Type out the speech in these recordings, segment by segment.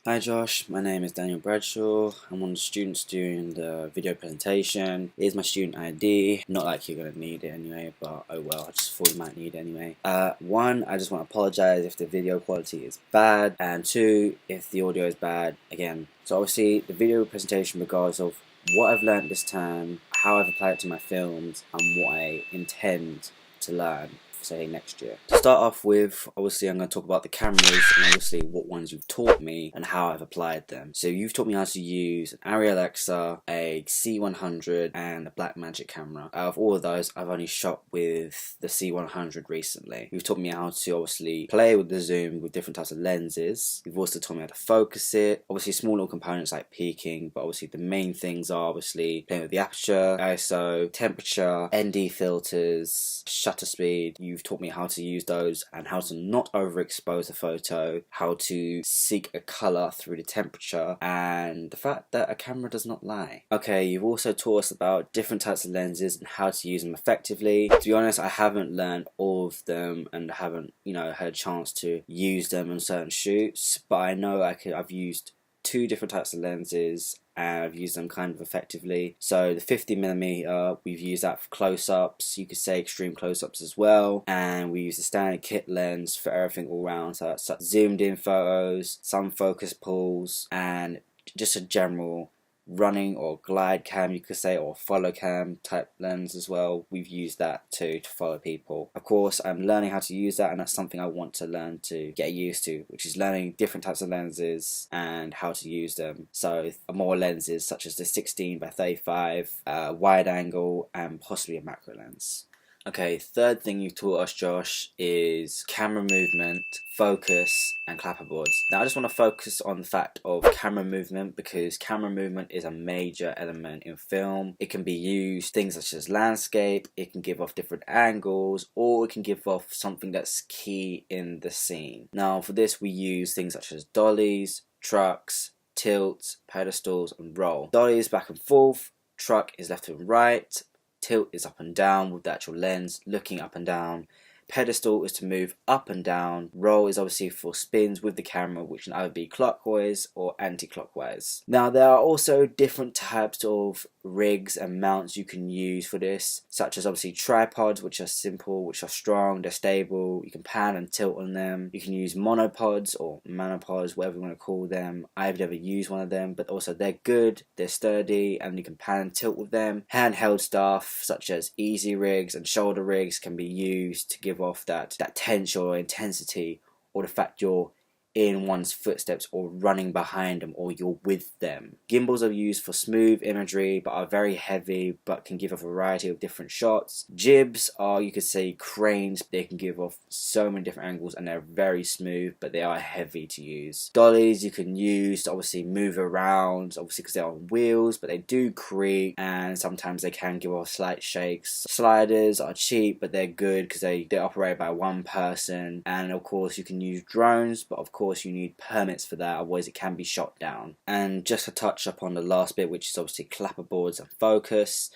Hi Josh, my name is Daniel Bradshaw. I'm one of the students doing the video presentation. Here's my student ID. Not like you're going to need it anyway, but oh well, I just thought you might need it anyway. One, I just want to apologize if the video quality is bad, and two, if the audio is bad again. So obviously the video presentation regards of what I've learned this term, how I've applied it to my films, and what I intend to learn say next year. To start off with, obviously I'm going to talk about the cameras and obviously what ones you've taught me and how I've applied them. So you've taught me how to use an Arri Alexa, a C100 and a Blackmagic camera. Out of all of those, I've only shot with the C100 recently. You've taught me how to obviously play with the zoom with different types of lenses. You've also taught me how to focus it. Obviously small little components like peaking, but obviously the main things are obviously playing with the aperture, ISO, temperature, ND filters, shutter speed. You've taught me how to use those and how to not overexpose a photo, how to seek a color through the temperature, and the fact that a camera does not lie. Okay, you've also taught us about different types of lenses and how to use them effectively. To be honest, I haven't learned all of them and haven't, had a chance to use them in certain shoots, but I know I've used two different types of lenses and I've used them kind of effectively. So the 50mm, we've used that for close-ups, you could say extreme close-ups as well, and we use the standard kit lens for everything all round, so that's zoomed in photos, some focus pulls, and just a general running or glide cam, you could say, or follow cam type lens as well. We've used that too to follow people. Of course, I'm learning how to use that, and that's something I want to learn to get used to, which is learning different types of lenses and how to use them. So more lenses such as the 16x35, wide angle, and possibly a macro lens. Okay, third thing you've taught us, Josh, is camera movement, focus, and clapperboards. Now I just want to focus on the fact of camera movement because camera movement is a major element in film. It can be used things such as landscape, it can give off different angles, or it can give off something that's key in the scene. Now for this we use things such as dollies, trucks, tilts, pedestals, and roll. Dolly is back and forth, truck is left and right, tilt is up and down with the actual lens looking up and down. Pedestal is to move up and down. Roll is obviously for spins with the camera, which can either be clockwise or anti-clockwise. Now there are also different types of rigs and mounts you can use for this, such as obviously tripods, which are simple, which are strong, they're stable, you can pan and tilt on them. You can use monopods or monopods, whatever you want to call them. I've never used one of them, but also they're good, they're sturdy, and you can pan and tilt with them. Handheld stuff such as easy rigs and shoulder rigs can be used to give off that tension or intensity, or the fact you're in one's footsteps or running behind them or you're with them. Gimbals are used for smooth imagery but are very heavy but can give a variety of different shots. Jibs are, you could say, cranes. They can give off so many different angles and they're very smooth but they are heavy to use. Dollies you can use to obviously move around, obviously because they're on wheels, but they do creak and sometimes they can give off slight shakes. Sliders are cheap but they're good because they're operated by one person, and of course you can use drones, but of course you need permits for that, otherwise it can be shot down. And just to touch upon the last bit, which is obviously clapperboards and focus.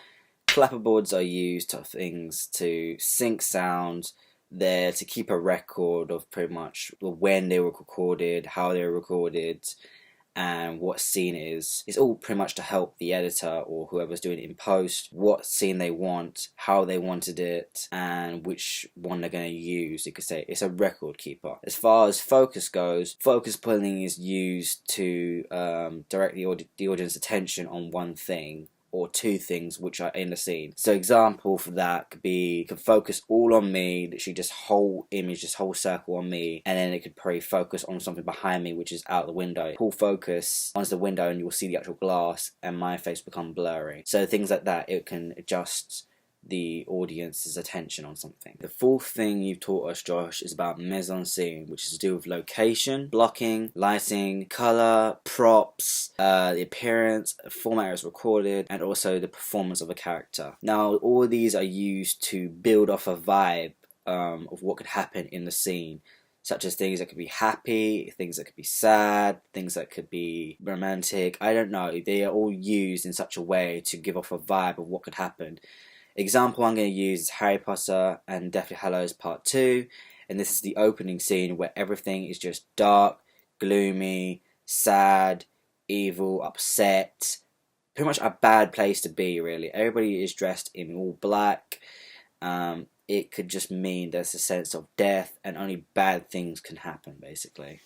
Clapperboards are used for things to sync sound. They're to keep a record of pretty much when they were recorded, how they were recorded, and what scene it is. It's all pretty much to help the editor or whoever's doing it in post what scene they want, how they wanted it, and which one they're going to use. You could say it's a record keeper. As far as focus goes, focus pulling is used to direct the audience attention on one thing or two things which are in the scene. So example for that could be, you can focus all on me, literally just whole image, just whole circle on me, and then it could probably focus on something behind me which is out the window. Pull focus onto the window and you'll see the actual glass and my face become blurry. So things like that, it can adjust the audience's attention on something. The fourth thing you've taught us, Josh, is about mise-en-scene, which is to do with location, blocking, lighting, color, props, the appearance, the format it's recorded, and also the performance of a character. Now all of these are used to build off a vibe of what could happen in the scene, such as things that could be happy, things that could be sad, things that could be romantic. I don't know, they are all used in such a way to give off a vibe of what could happen. Example I'm going to use is Harry Potter and Deathly Hallows Part 2, and this is the opening scene where everything is just dark, gloomy, sad, evil, upset. Pretty much a bad place to be, really. Everybody is dressed in all black. It could just mean there's a sense of death and only bad things can happen, basically.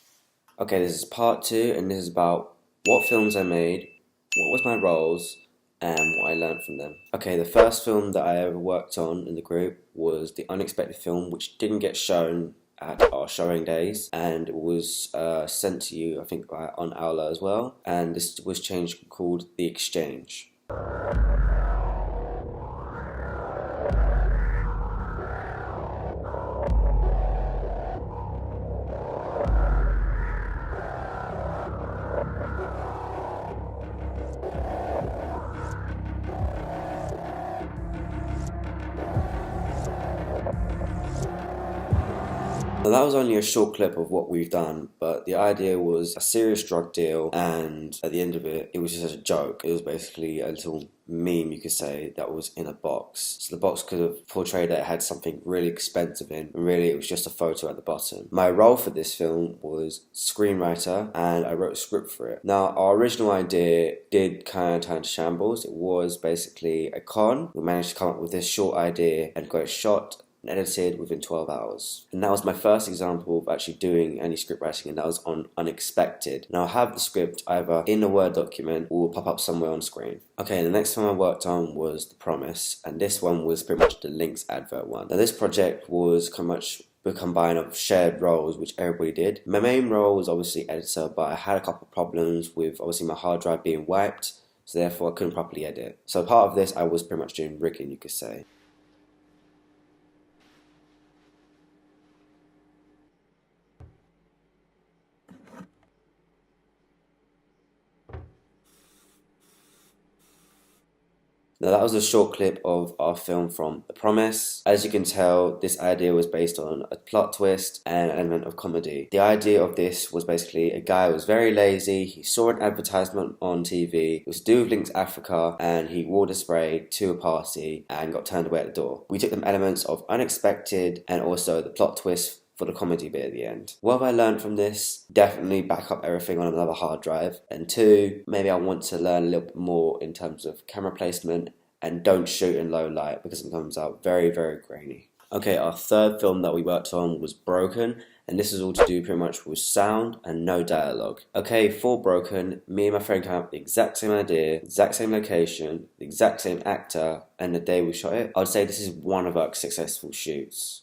Okay, this is part 2, and this is about what films I made, what was my roles, and what I learned from them. Okay, the first film that I ever worked on in the group was the unexpected film, which didn't get shown at our showing days, and it was sent to you, I think, on Aula as well, and this was changed called The Exchange. Now that was only a short clip of what we've done, but the idea was a serious drug deal, and at the end of it, it was just a joke. It was basically a little meme, you could say, that was in a box. So the box could have portrayed that it had something really expensive in, and really it was just a photo at the bottom. My role for this film was screenwriter, and I wrote a script for it. Now, our original idea did kind of turn into shambles. It was basically a con. We managed to come up with this short idea and got it shot and edited within 12 hours. And that was my first example of actually doing any script writing, and that was on Unexpected. Now I have the script either in a Word document or will pop up somewhere on screen. Okay, the next one I worked on was The Promise, and this one was pretty much the Links advert one. Now this project was pretty much a combine of shared roles which everybody did. My main role was obviously editor, but I had a couple of problems with obviously my hard drive being wiped, so therefore I couldn't properly edit. So part of this I was pretty much doing rigging, you could say. Now that was a short clip of our film from The Promise. As you can tell, this idea was based on a plot twist and an element of comedy. The idea of this was basically a guy who was very lazy, he saw an advertisement on TV, it was to do with Links Africa, and he wore the spray to a party and got turned away at the door. We took them elements of Unexpected and also the plot twist for the comedy bit at the end. What have I learned from this? Definitely back up everything on another hard drive. And 2, maybe I want to learn a little bit more in terms of camera placement, and don't shoot in low light because it comes out very, very grainy. Okay, our third film that we worked on was Brogan, and this is all to do pretty much with sound and no dialogue. Okay, for Brogan, me and my friend came up with the exact same idea, exact same location, the exact same actor, and the day we shot it. I'd say this is one of our successful shoots.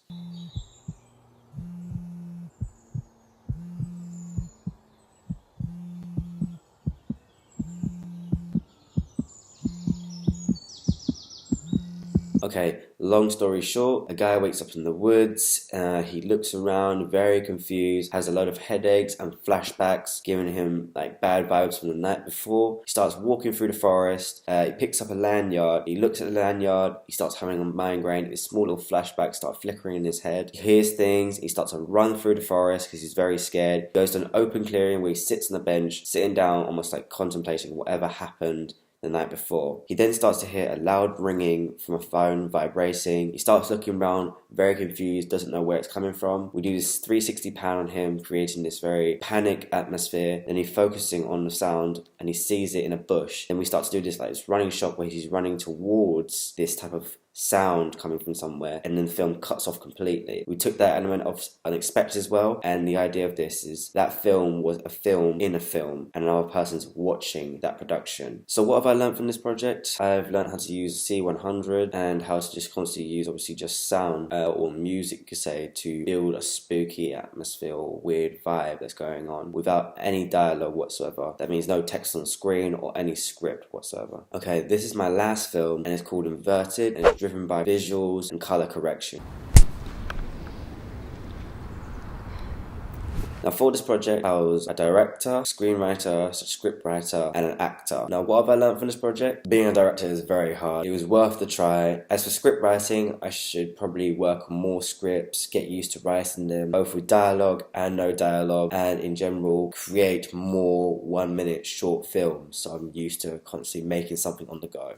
Okay, long story short, a guy wakes up in the woods, he looks around very confused, has a load of headaches and flashbacks, giving him like bad vibes from the night before. He starts walking through the forest, he picks up a lanyard, he looks at the lanyard, he starts having a migraine, his small little flashbacks start flickering in his head. He hears things, he starts to run through the forest because he's very scared, goes to an open clearing where he sits on the bench, sitting down almost like contemplating whatever happened the night before. He then starts to hear a loud ringing from a phone vibrating. He starts looking around, very confused, doesn't know where it's coming from. We do this 360 pan on him, creating this very panic atmosphere. Then he's focusing on the sound and he sees it in a bush. Then we start to do this like this running shot where he's running towards this type of sound coming from somewhere, and then the film cuts off completely. We took that element of Unexpected as well, and the idea of this is that film was a film in a film, and another person's watching that production. So what have I learned from this project? I've learned how to use C100 and how to just constantly use obviously just sound or music, you could say, to build a spooky atmosphere or weird vibe that's going on without any dialogue whatsoever. That means no text on screen or any script whatsoever. Okay, this is my last film, and it's called Inverted, and it's driven by visuals and color correction. Now for this project, I was a director, screenwriter, scriptwriter, and an actor. Now what have I learned from this project? Being a director is very hard. It was worth the try. As for script writing, I should probably work on more scripts, get used to writing them, both with dialogue and no dialogue, and in general, create more 1-minute short films. So I'm used to constantly making something on the go.